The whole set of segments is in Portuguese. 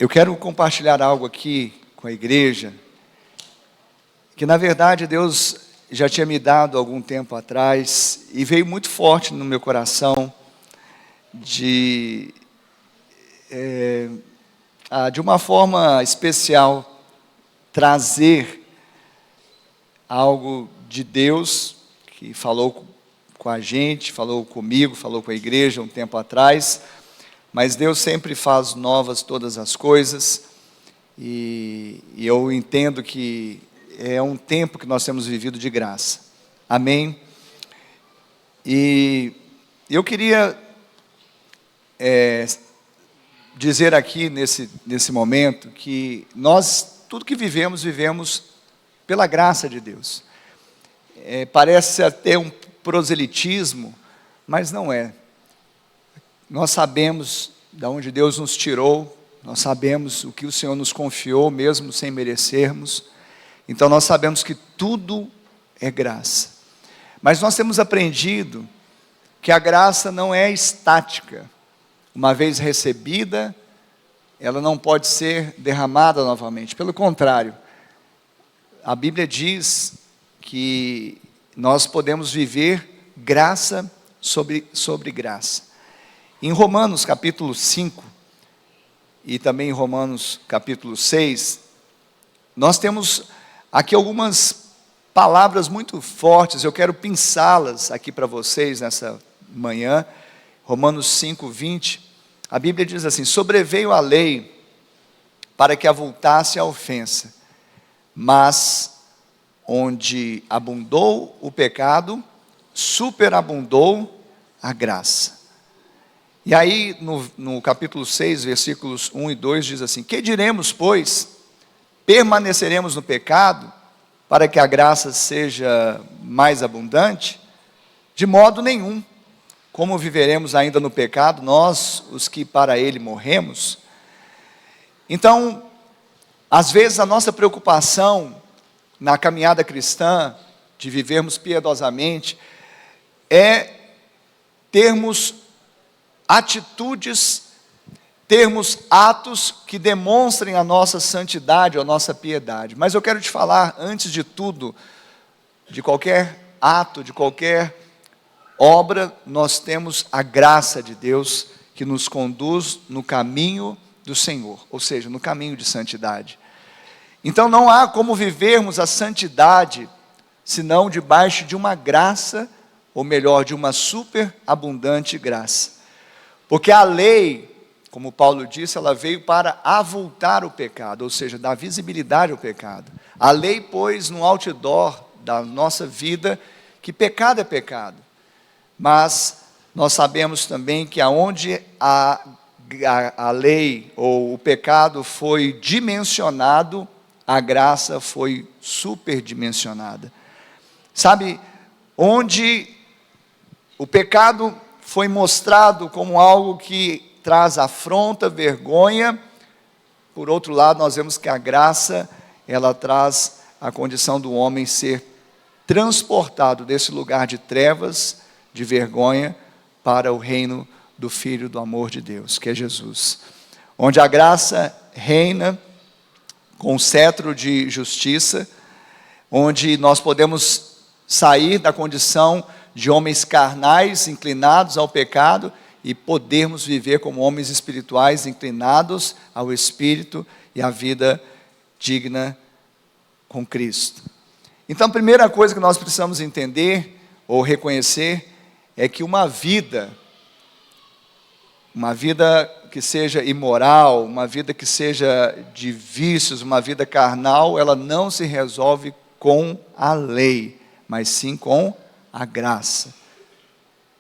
Eu quero compartilhar algo aqui com a igreja, que na verdade Deus já tinha me dado algum tempo atrás, e veio muito forte no meu coração, de uma forma especial, trazer algo de Deus, que falou com a gente, falou comigo, falou com a igreja um tempo atrás, mas Deus sempre faz novas todas as coisas, e eu entendo que é um tempo que nós temos vivido de graça, amém? E eu queria dizer aqui nesse momento, que nós, tudo que vivemos pela graça de Deus. Parece até um proselitismo, mas não é. Nós sabemos de onde Deus nos tirou, nós sabemos o que o Senhor nos confiou, mesmo sem merecermos. Então nós sabemos que tudo é graça. Mas nós temos aprendido que a graça não é estática. Uma vez recebida, ela não pode ser derramada novamente. Pelo contrário, a Bíblia diz que nós podemos viver graça sobre graça. Em Romanos capítulo 5, e também em Romanos capítulo 6, nós temos aqui algumas palavras muito fortes, eu quero pensá-las aqui para vocês nessa manhã. Romanos 5, 20, a Bíblia diz assim: sobreveio a lei para que avultasse a ofensa, mas onde abundou o pecado, superabundou a graça. E aí no capítulo 6, versículos 1 e 2 diz assim: que diremos, pois? Permaneceremos no pecado para que a graça seja mais abundante? De modo nenhum. Como viveremos ainda no pecado, nós, os que para ele morremos? Então, às vezes a nossa preocupação na caminhada cristã, de vivermos piedosamente, é termos atitudes, termos atos que demonstrem a nossa santidade, a nossa piedade. Mas eu quero te falar, antes de tudo, de qualquer ato, de qualquer obra, nós temos a graça de Deus que nos conduz no caminho do Senhor, ou seja, no caminho de santidade. Então não há como vivermos a santidade senão debaixo de uma graça, ou melhor, de uma superabundante graça. Porque a lei, como Paulo disse, ela veio para avultar o pecado, ou seja, dar visibilidade ao pecado. A lei pôs no outdoor da nossa vida que pecado é pecado. Mas nós sabemos também que aonde a lei ou o pecado foi dimensionado, a graça foi superdimensionada. Sabe, onde o pecado foi mostrado como algo que traz afronta, vergonha, por outro lado nós vemos que a graça, ela traz a condição do homem ser transportado desse lugar de trevas, de vergonha, para o reino do Filho do amor de Deus, que é Jesus. Onde a graça reina com cetro de justiça, onde nós podemos sair da condição de homens carnais, inclinados ao pecado, e podermos viver como homens espirituais, inclinados ao Espírito e à vida digna com Cristo. Então, a primeira coisa que nós precisamos entender, ou reconhecer, é que uma vida que seja imoral, uma vida que seja de vícios, uma vida carnal, ela não se resolve com a lei, mas sim com a graça.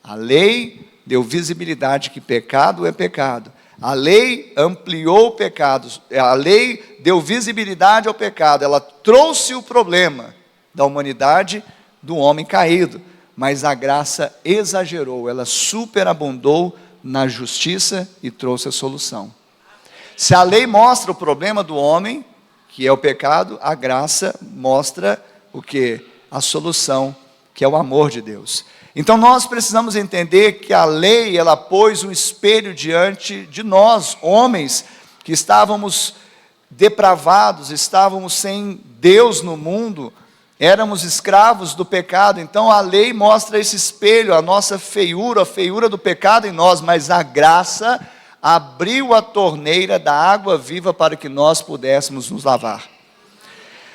A lei deu visibilidade que pecado é pecado. A lei ampliou o pecado. A lei deu visibilidade ao pecado. Ela trouxe o problema da humanidade, do homem caído. Mas a graça exagerou. Ela superabundou na justiça e trouxe a solução. Se a lei mostra o problema do homem, que é o pecado, a graça mostra o quê? A solução, que é o amor de Deus. Então nós precisamos entender que a lei, ela pôs um espelho diante de nós, homens, que estávamos depravados, estávamos sem Deus no mundo, éramos escravos do pecado. Então a lei mostra esse espelho, a nossa feiura, a feiura do pecado em nós, mas a graça abriu a torneira da água viva para que nós pudéssemos nos lavar.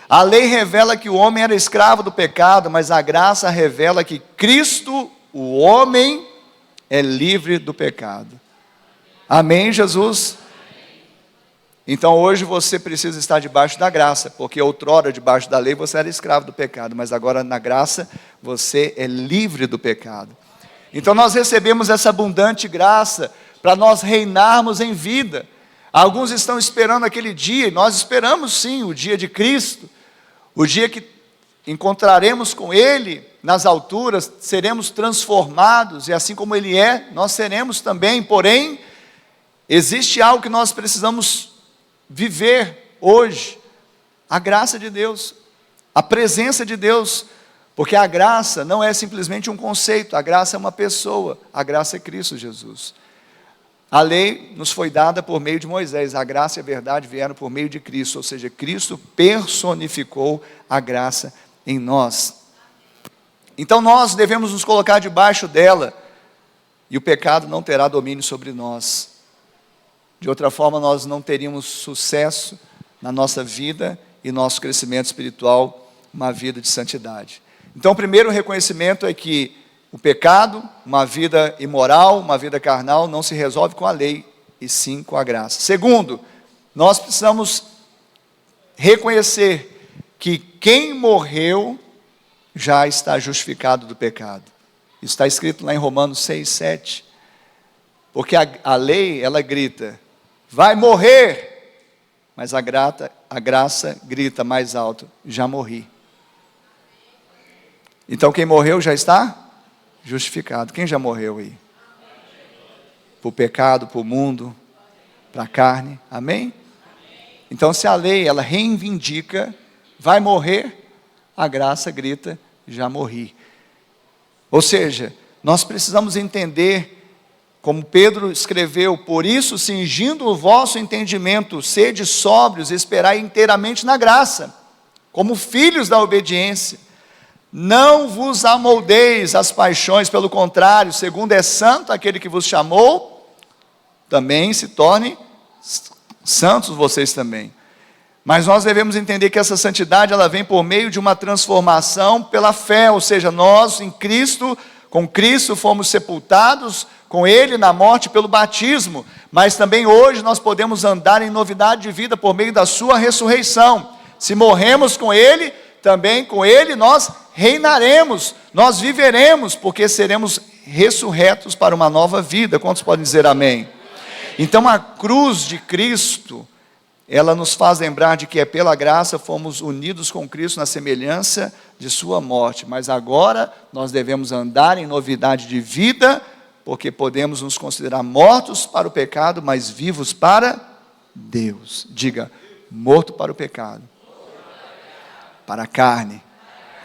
A lei revela que o homem era escravo do pecado, mas a graça revela que Cristo, o homem, é livre do pecado. Amém, Jesus? Então hoje você precisa estar debaixo da graça, porque outrora debaixo da lei você era escravo do pecado, mas agora na graça você é livre do pecado. Então nós recebemos essa abundante graça para nós reinarmos em vida. Alguns estão esperando aquele dia, e nós esperamos sim o dia de Cristo, o dia que encontraremos com Ele nas alturas, seremos transformados, e assim como Ele é, nós seremos também. Porém, existe algo que nós precisamos viver hoje: a graça de Deus, a presença de Deus, porque a graça não é simplesmente um conceito, a graça é uma pessoa, a graça é Cristo Jesus. A lei nos foi dada por meio de Moisés, a graça e a verdade vieram por meio de Cristo, ou seja, Cristo personificou a graça em nós. Então nós devemos nos colocar debaixo dela, e o pecado não terá domínio sobre nós. De outra forma, nós não teríamos sucesso na nossa vida e nosso crescimento espiritual, uma vida de santidade. Então, o primeiro reconhecimento é que o pecado, uma vida imoral, uma vida carnal, não se resolve com a lei, e sim com a graça. Segundo, nós precisamos reconhecer que quem morreu já está justificado do pecado. Isso está escrito lá em Romanos 6, 7. Porque a lei, ela grita: vai morrer, mas a graça grita mais alto: já morri. Então quem morreu já está justificado. Quem já morreu aí? Para o pecado, para o mundo, para a carne, amém? Então se a lei, ela reivindica, vai morrer, a graça grita: já morri. Ou seja, nós precisamos entender, como Pedro escreveu: por isso, cingindo o vosso entendimento, sede sóbrios, esperai inteiramente na graça, como filhos da obediência. Não vos amoldeis às paixões, pelo contrário, segundo é santo aquele que vos chamou, também se torne santos vocês também. Mas nós devemos entender que essa santidade, ela vem por meio de uma transformação pela fé, ou seja, nós em Cristo, com Cristo fomos sepultados com Ele na morte pelo batismo, mas também hoje nós podemos andar em novidade de vida por meio da sua ressurreição. Se morremos com Ele, também com Ele nós reinaremos, nós viveremos, porque seremos ressurretos para uma nova vida. Quantos podem dizer amém? Então a cruz de Cristo, ela nos faz lembrar de que é pela graça fomos unidos com Cristo na semelhança de sua morte, mas agora nós devemos andar em novidade de vida, porque podemos nos considerar mortos para o pecado, mas vivos para Deus. Diga: morto para o pecado, para a carne,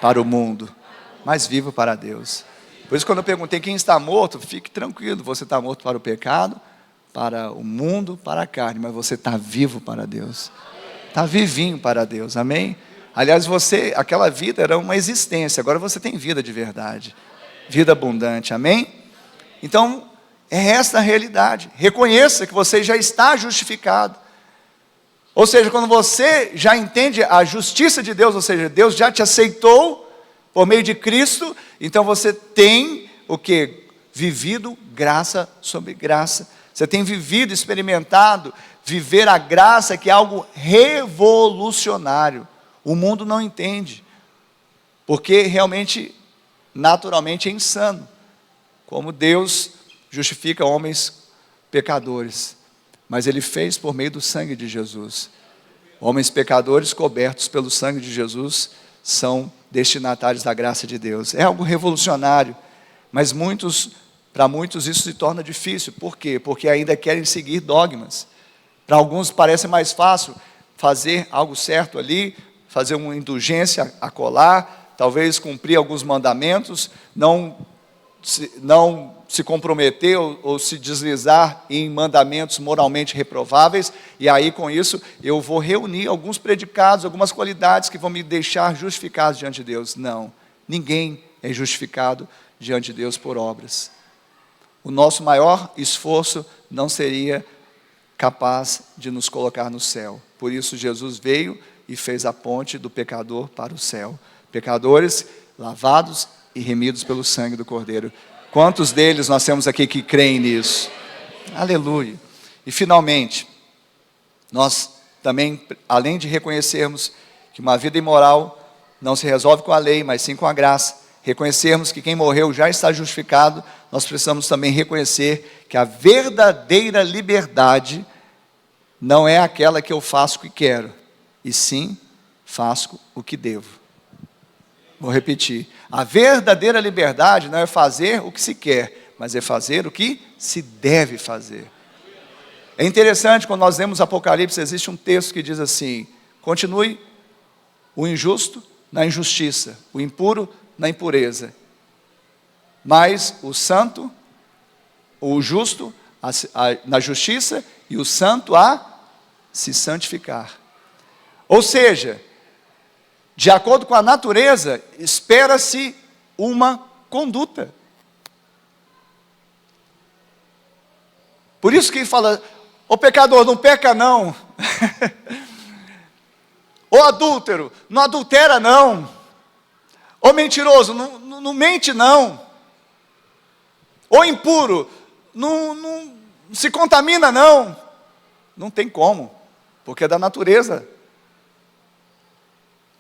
para o mundo, mas vivo para Deus. Por isso, quando eu perguntei quem está morto, fique tranquilo, você está morto para o pecado, para o mundo, para a carne, mas você está vivo para Deus, está vivinho para Deus, amém? Aliás, aquela vida era uma existência, agora você tem vida de verdade, vida abundante, amém? Então, é esta a realidade. Reconheça que você já está justificado. Ou seja, quando você já entende a justiça de Deus, ou seja, Deus já te aceitou por meio de Cristo, então você tem o que? Vivido graça sobre graça. Você tem vivido, experimentado, viver a graça, que é algo revolucionário. O mundo não entende, porque realmente, naturalmente é insano, como Deus justifica homens pecadores, mas Ele fez por meio do sangue de Jesus. Homens pecadores cobertos pelo sangue de Jesus são destinatários da graça de Deus. É algo revolucionário, mas para muitos isso se torna difícil. Por quê? Porque ainda querem seguir dogmas. Para alguns parece mais fácil fazer algo certo ali, fazer uma indulgência acolá, talvez cumprir alguns mandamentos, não não se comprometer ou se deslizar em mandamentos moralmente reprováveis, e aí com isso eu vou reunir alguns predicados, algumas qualidades que vão me deixar justificado diante de Deus. Não, ninguém é justificado diante de Deus por obras. O nosso maior esforço não seria capaz de nos colocar no céu. Por isso Jesus veio e fez a ponte do pecador para o céu. Pecadores lavados e remidos pelo sangue do Cordeiro. Quantos deles nós temos aqui que creem nisso? Aleluia. E finalmente, nós também, além de reconhecermos que uma vida imoral não se resolve com a lei, mas sim com a graça, reconhecermos que quem morreu já está justificado, nós precisamos também reconhecer que a verdadeira liberdade não é aquela que eu faço o que quero, e sim faço o que devo. Vou repetir. A verdadeira liberdade não é fazer o que se quer, mas é fazer o que se deve fazer. É interessante, quando nós lemos Apocalipse, existe um texto que diz assim: continue o injusto na injustiça, o impuro na impureza, mas o santo, o justo na justiça, e o santo a se santificar. Ou seja, de acordo com a natureza, espera-se uma conduta. Por isso que fala: ô pecador, não peca não. Ô adúltero, não adultera não. Ô mentiroso, não mente não. Ô impuro, não se contamina não. Não tem como, porque é da natureza.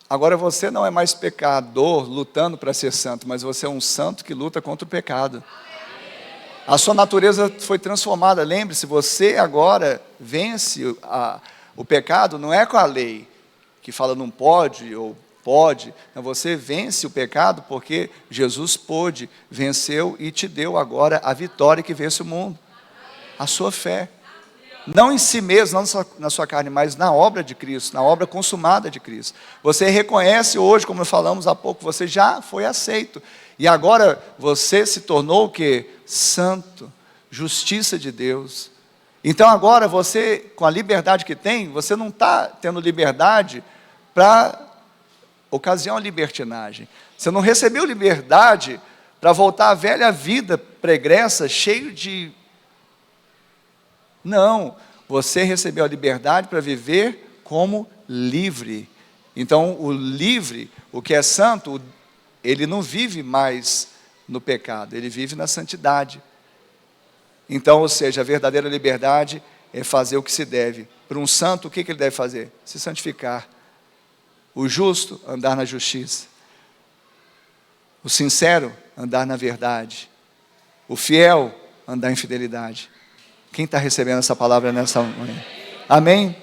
Agora você não é mais pecador lutando para ser santo, mas você é um santo que luta contra o pecado. A sua natureza foi transformada. Lembre-se, você agora vence o pecado, não é com a lei, que fala não pode ou pode. Você vence o pecado porque Jesus pôde, venceu e te deu agora a vitória que vence o mundo. A sua fé. Não em si mesmo, não na sua carne, mas na obra de Cristo, na obra consumada de Cristo. Você reconhece hoje, como falamos há pouco, você já foi aceito. E agora você se tornou o quê? Santo, justiça de Deus. Então agora você, com a liberdade que tem, você não está tendo liberdade para ocasião de libertinagem. Você não recebeu liberdade para voltar à velha vida pregressa, cheio de... Não, você recebeu a liberdade para viver como livre. Então o livre, o que é santo, ele não vive mais no pecado, ele vive na santidade. Então, ou seja, a verdadeira liberdade é fazer o que se deve. Para um santo, o que ele deve fazer? Se santificar. O justo, andar na justiça. O sincero, andar na verdade. O fiel, andar em fidelidade. Quem está recebendo essa palavra nessa manhã? Amém?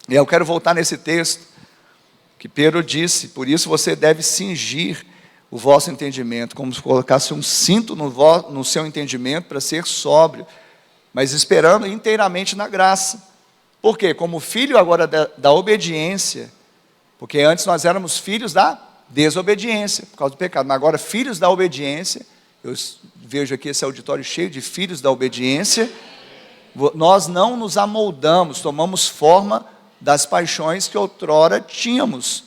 E eu quero voltar nesse texto que Pedro disse: por isso você deve cingir o vosso entendimento, como se colocasse um cinto no seu entendimento para ser sóbrio, mas esperando inteiramente na graça. Por quê? Como filho agora da obediência, porque antes nós éramos filhos da desobediência, por causa do pecado, mas agora filhos da obediência. Eu vejo aqui esse auditório cheio de filhos da obediência. Nós não nos amoldamos, tomamos forma das paixões que outrora tínhamos.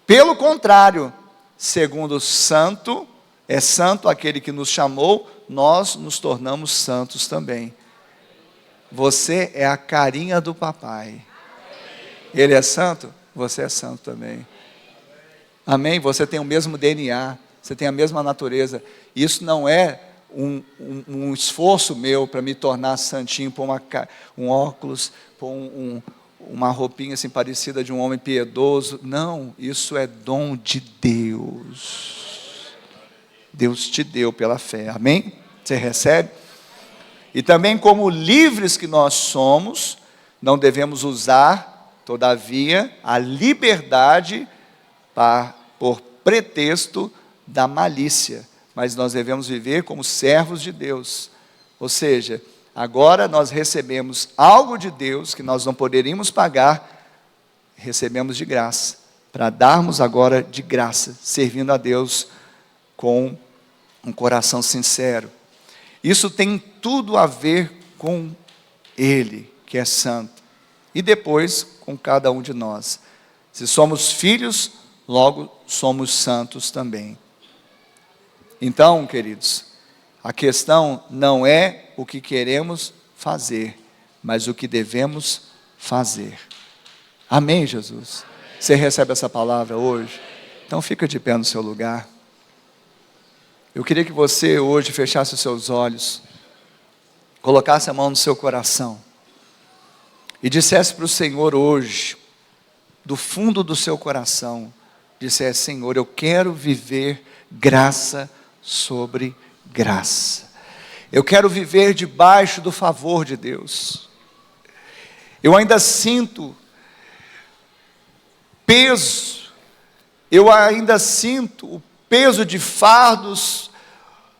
Pelo contrário, segundo santo, é santo aquele que nos chamou, nós nos tornamos santos também. Você é a carinha do papai. Ele é santo, você é santo também. Amém? Você tem o mesmo DNA, você tem a mesma natureza. Isso não é um esforço meu para me tornar santinho, pôr um óculos, pôr uma roupinha assim parecida de um homem piedoso. Não, isso é dom de Deus. Deus te deu pela fé, amém? Você recebe? E também, como livres que nós somos, não devemos usar, todavia, a liberdade por pretexto da malícia, mas nós devemos viver como servos de Deus. Ou seja, agora nós recebemos algo de Deus que nós não poderíamos pagar, recebemos de graça, para darmos agora de graça, servindo a Deus com um coração sincero. Isso tem tudo a ver com Ele, que é santo, e depois com cada um de nós. Se somos filhos, logo somos santos também. Então, queridos, a questão não é o que queremos fazer, mas o que devemos fazer. Amém, Jesus? Você recebe essa palavra hoje? Então fica de pé no seu lugar. Eu queria que você hoje fechasse os seus olhos, colocasse a mão no seu coração e dissesse para o Senhor hoje, do fundo do seu coração, dissesse: Senhor, eu quero viver graça sobre graça. Eu quero viver debaixo do favor de Deus. Eu ainda sinto peso, eu ainda sinto o peso de fardos,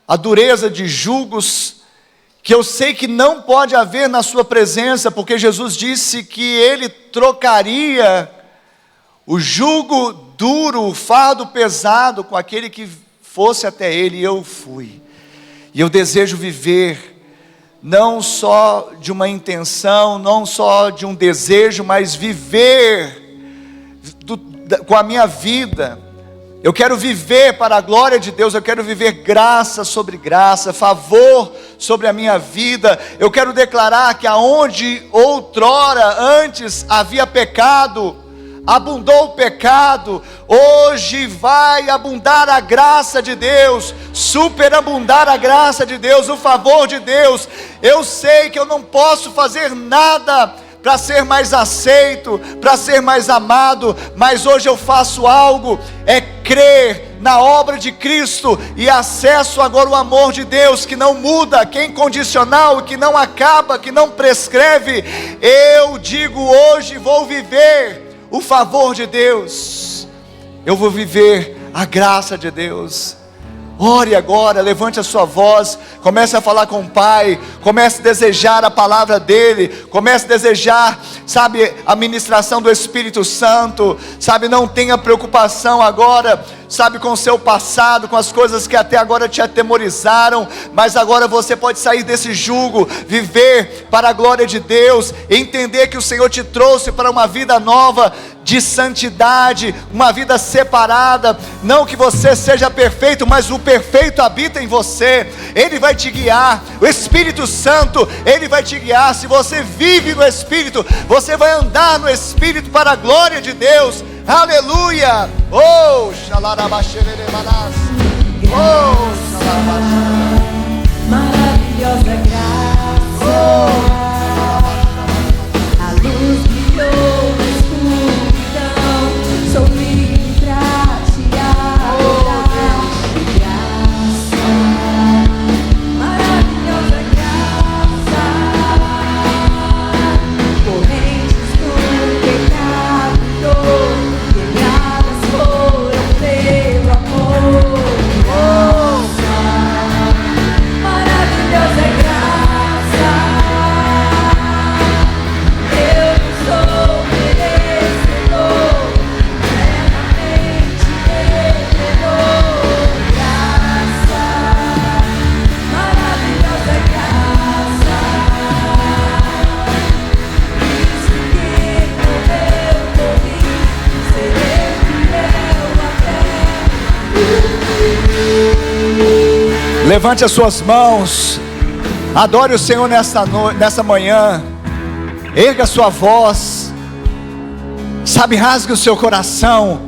a dureza de jugos, que eu sei que não pode haver na sua presença, porque Jesus disse que Ele trocaria o jugo duro, o fardo pesado, com aquele que fosse até Ele, e eu fui. E eu desejo viver, não só de uma intenção, não só de um desejo, mas viver com a minha vida. Eu quero viver para a glória de Deus, eu quero viver graça sobre graça, favor sobre a minha vida. Eu quero declarar que aonde outrora, antes havia pecado, abundou o pecado, hoje vai abundar a graça de Deus, superabundar a graça de Deus, o favor de Deus. Eu sei que eu não posso fazer nada para ser mais aceito, para ser mais amado, mas hoje eu faço algo, é crer na obra de Cristo, e acesso agora o amor de Deus, que não muda, que é incondicional, que não acaba, que não prescreve. Eu digo hoje, vou viver o favor de Deus, eu vou viver a graça de Deus. Ore agora, levante a sua voz, comece a falar com o Pai, comece a desejar a palavra dEle, comece a desejar, sabe, a ministração do Espírito Santo, sabe, não tenha preocupação agora, sabe, com o seu passado, com as coisas que até agora te atemorizaram, mas agora você pode sair desse jugo, viver para a glória de Deus, entender que o Senhor te trouxe para uma vida nova, de santidade, uma vida separada. Não que você seja perfeito, mas o perfeito habita em você. Ele vai te guiar, o Espírito Santo, Ele vai te guiar. Se você vive no Espírito, você vai andar no Espírito para a glória de Deus. Aleluia. Oh, xalarabaxererebalas. Oh, xalarabaxererebalas. Maravilhosa graça, a luz brilhou na escuridão, sou livre pra te adorar. Graça, maravilhosa graça, correntes do pecado e dor, quebradas foram pelo amor. Graça, maravilhosa graça, eu não sou merecedor, eternamente revelou. Graça, maravilhosa graça, isso que morreu por mim, serei fiel até. Levante as suas mãos, adore o Senhor nessa manhã, erga a sua voz, sabe, rasgue o seu coração,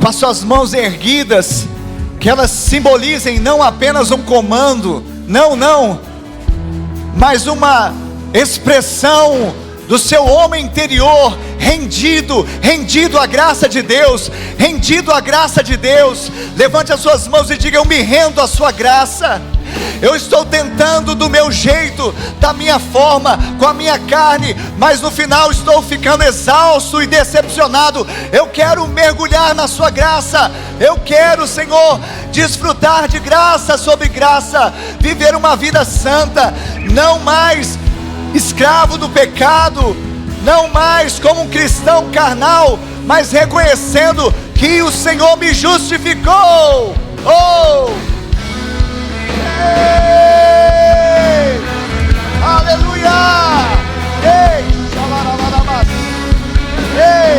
com as suas mãos erguidas, que elas simbolizem não apenas um comando, não, mas uma expressão do seu homem interior, rendido à graça de Deus, rendido à graça de Deus. Levante as suas mãos e diga: eu me rendo à sua graça. Eu estou tentando do meu jeito, da minha forma, com a minha carne, mas no final estou ficando exausto e decepcionado. Eu quero mergulhar na sua graça. Eu quero, Senhor, desfrutar de graça sobre graça, viver uma vida santa, não mais escravo do pecado, não mais como um cristão carnal, mas reconhecendo que o Senhor me justificou. Oh! Ei! Aleluia! Ei! Xalarabarabash. Ei!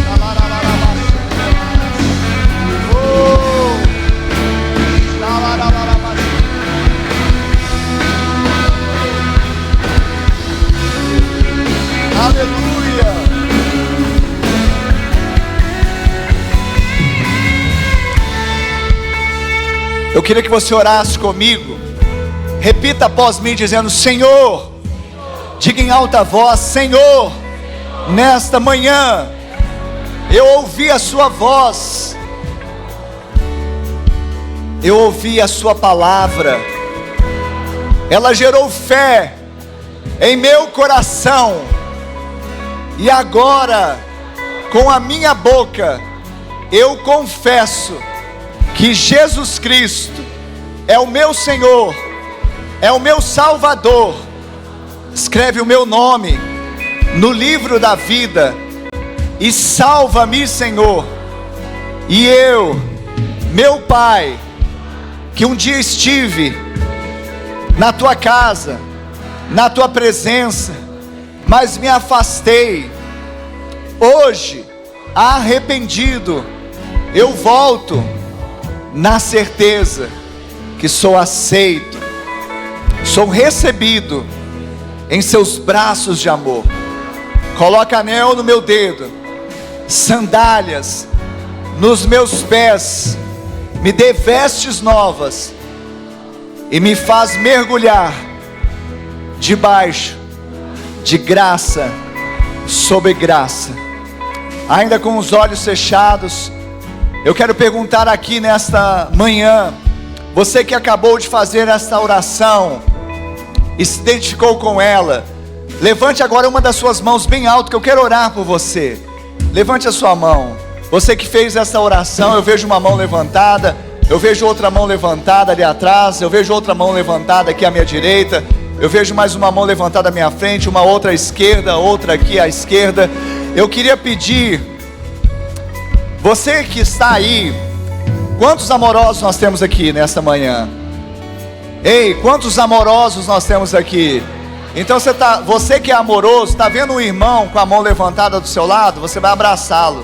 Xalarabarabash. Oh! Xalarabarabash. Aleluia! Eu queria que você orasse comigo. Repita após mim dizendo: Senhor, diga em alta voz: Senhor, nesta manhã eu ouvi a sua voz, eu ouvi a sua palavra, ela gerou fé em meu coração, e agora com a minha boca eu confesso que Jesus Cristo é o meu Senhor, é o meu Salvador. Escreve o meu nome no livro da vida e salva-me, Senhor. E eu, meu Pai, que um dia estive na tua casa, na tua presença, mas me afastei, hoje, arrependido, eu volto na certeza que sou aceito, sou recebido em seus braços de amor. Coloca anel no meu dedo, sandálias nos meus pés, me dê vestes novas e me faz mergulhar debaixo de graça sobre graça. Ainda com os olhos fechados, eu quero perguntar aqui nesta manhã, você que acabou de fazer esta oração e se identificou com ela, levante agora uma das suas mãos bem alto, que eu quero orar por você. Levante a sua mão. Você que fez essa oração, eu vejo uma mão levantada, eu vejo outra mão levantada ali atrás, eu vejo outra mão levantada aqui à minha direita, eu vejo mais uma mão levantada à minha frente, uma outra à esquerda, outra aqui à esquerda. Eu queria pedir, você que está aí, quantos amorosos nós temos aqui nesta manhã? Ei, quantos amorosos nós temos aqui? Então você que é amoroso, está vendo um irmão com a mão levantada do seu lado? Você vai abraçá-lo.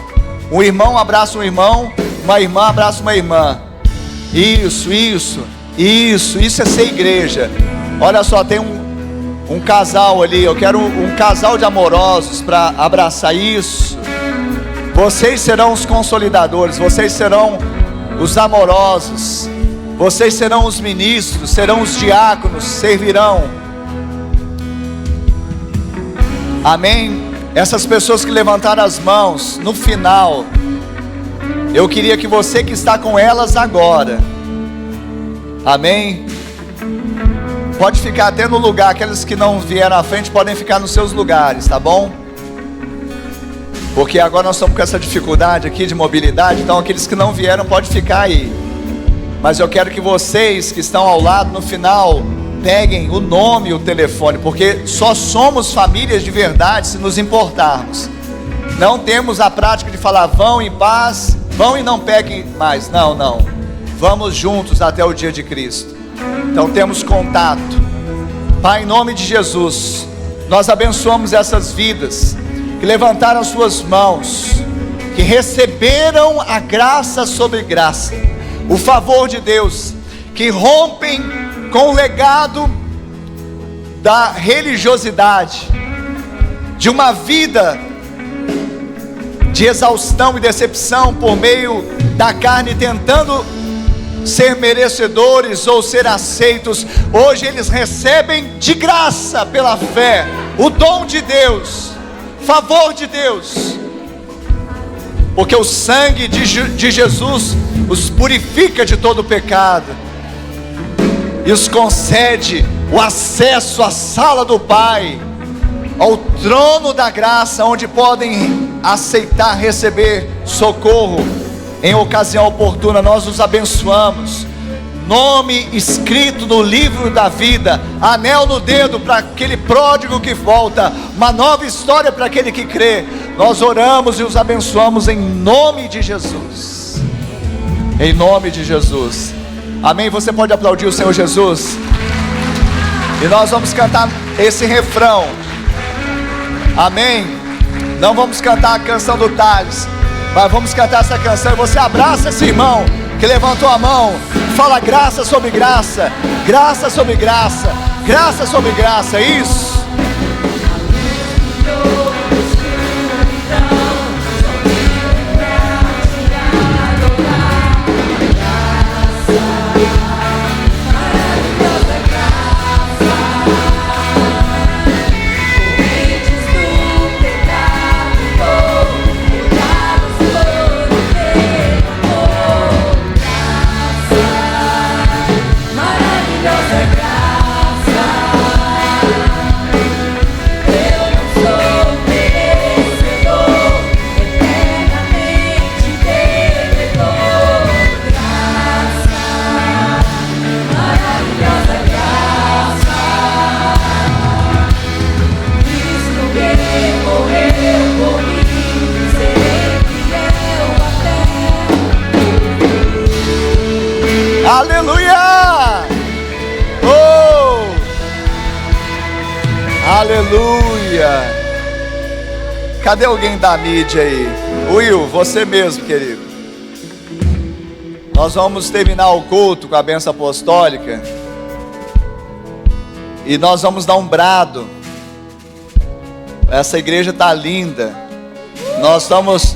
Um irmão abraça um irmão, uma irmã abraça uma irmã. Isso é ser igreja. Olha só, tem um casal ali, eu quero um casal de amorosos para abraçar isso. Vocês serão os consolidadores, vocês serão os amorosos, vocês serão os ministros, serão os diáconos, servirão. Amém? Essas pessoas que levantaram as mãos, no final, eu queria que você que está com elas agora, amém? Pode ficar até no lugar, aqueles que não vieram à frente podem ficar nos seus lugares, tá bom? Porque agora nós estamos com essa dificuldade aqui de mobilidade, então aqueles que não vieram podem ficar aí. Mas eu quero que vocês que estão ao lado, no final, peguem o nome e o telefone, porque só somos famílias de verdade se nos importarmos. Não temos a prática de falar: vão em paz, vão e não peguem mais. Não. Vamos juntos até o dia de Cristo. Então temos contato. Pai, em nome de Jesus, nós abençoamos essas vidas que levantaram suas mãos, que receberam a graça sobre graça, o favor de Deus, que rompem com o legado da religiosidade, de uma vida de exaustão e decepção por meio da carne, tentando ser merecedores ou ser aceitos. Hoje eles recebem de graça pela fé o dom de Deus, favor de Deus, porque o sangue de Jesus os purifica de todo pecado e os concede o acesso à sala do Pai, ao trono da graça, onde podem aceitar, receber socorro em ocasião oportuna. Nós os abençoamos. Nome escrito no livro da vida, anel no dedo para aquele pródigo que volta, uma nova história para aquele que crê. Nós oramos e os abençoamos em nome de Jesus. Em nome de Jesus. Amém? Você pode aplaudir o Senhor Jesus? E nós vamos cantar esse refrão. Amém? Não vamos cantar a canção do Thales, mas vamos cantar essa canção. E você abraça esse irmão que levantou a mão. Fala graça sobre graça, graça sobre graça, graça sobre graça. Isso. Aleluia! Oh! Aleluia! Cadê alguém da mídia aí? Will, você mesmo, querido. Nós vamos terminar o culto com a bênção apostólica. E nós vamos dar um brado. Essa igreja está linda. Nós estamos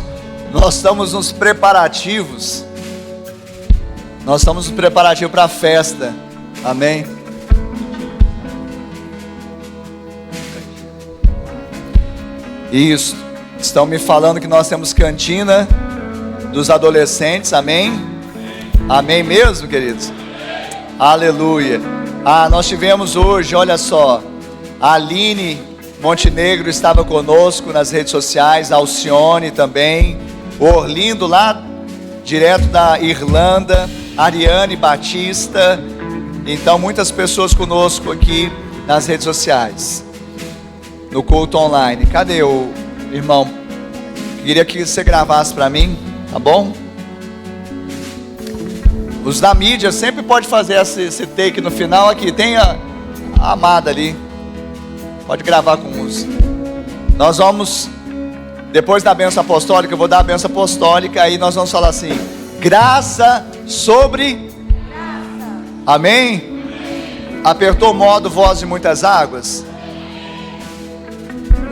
nos preparativos. Nós estamos nos preparativos para a festa. Amém? Isso. Estão me falando que nós temos cantina dos adolescentes. Amém? Amém mesmo, queridos? Aleluia. Nós tivemos hoje, olha só, a Aline Montenegro estava conosco nas redes sociais, a Alcione também, o Orlindo lá direto da Irlanda, Ariane Batista. Então muitas pessoas conosco aqui nas redes sociais, no culto online. Cadê o irmão? Queria que você gravasse para mim, tá bom? Os da mídia sempre pode fazer esse take no final. Aqui tem a amada ali, pode gravar com uns. Nós vamos, depois da bênção apostólica, eu vou dar a bênção apostólica. Aí nós vamos falar assim: graça sobre graça. Amém? Apertou o modo voz de muitas águas?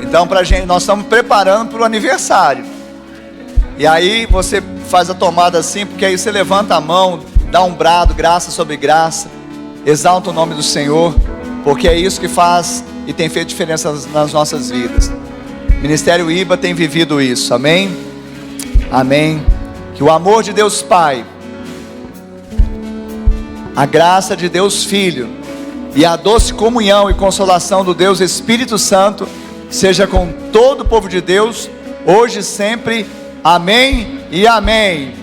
Então pra gente, nós estamos preparando para o aniversário. E aí você faz a tomada assim, porque aí você levanta a mão, dá um brado, graça sobre graça, exalta o nome do Senhor, porque é isso que faz e tem feito diferença nas nossas vidas. O Ministério IBA tem vivido isso. Amém? Amém. Que o amor de Deus Pai, a graça de Deus Filho e a doce comunhão e consolação do Deus Espírito Santo seja com todo o povo de Deus, hoje e sempre. Amém e amém.